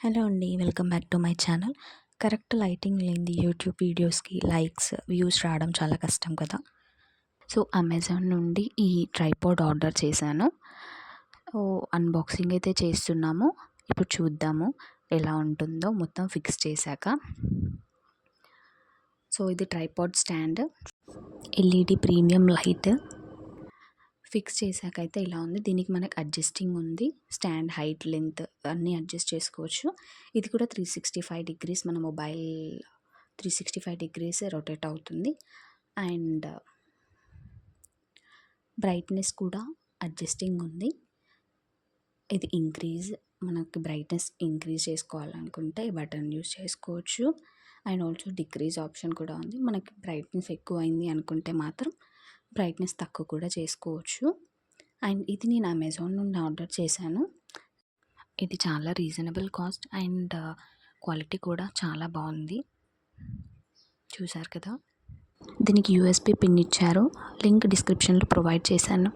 Hello అండి, welcome back to my channel. Correct lighting లేనిది YouTube వీడియోస్కి లైక్స్ వ్యూస్ రావడం చాలా కష్టం కదా. సో అమెజాన్ నుండి ఈ ట్రైపాడ్ ఆర్డర్ చేశాను. అన్బాక్సింగ్ అయితే చేస్తున్నాము. ఇప్పుడు చూద్దాము ఎలా ఉంటుందో మొత్తం ఫిక్స్ చేశాక. సో ఇది tripod stand, LED premium light fix చేశాక అయితే ఇలా ఉంది. దీనికి మనకు అడ్జస్టింగ్ ఉంది. స్టాండ్ హైట్ లెంత్ అన్నీ అడ్జస్ట్ చేసుకోవచ్చు. ఇది కూడా 365 డిగ్రీస్, మన మొబైల్ 365 డిగ్రీస్ రొటేట్ అవుతుంది. అండ్ బ్రైట్నెస్ కూడా అడ్జస్టింగ్ ఉంది. ఇది మనకి బ్రైట్నెస్ ఇంక్రీజ్ చేసుకోవాలనుకుంటే ఈ బటన్ యూస్ చేసుకోవచ్చు. అండ్ ఆల్సో డిక్రీజ్ ఆప్షన్ కూడా ఉంది. మనకి బ్రైట్నెస్ ఎక్కువ అయింది అనుకుంటే మాత్రం బ్రైట్నెస్ తక్కువ కూడా చేసుకోవచ్చు. అండ్ ఇది నేను అమెజాన్ నుండి ఆర్డర్ చేశాను. ఇది చాలా రీజనబుల్ కాస్ట్ అండ్ క్వాలిటీ కూడా చాలా బాగుంది. చూసారు కదా. దీనికి యూఎస్బి పిన్ ఇచ్చారు. లింక్ డిస్క్రిప్షన్లో ప్రొవైడ్ చేశాను.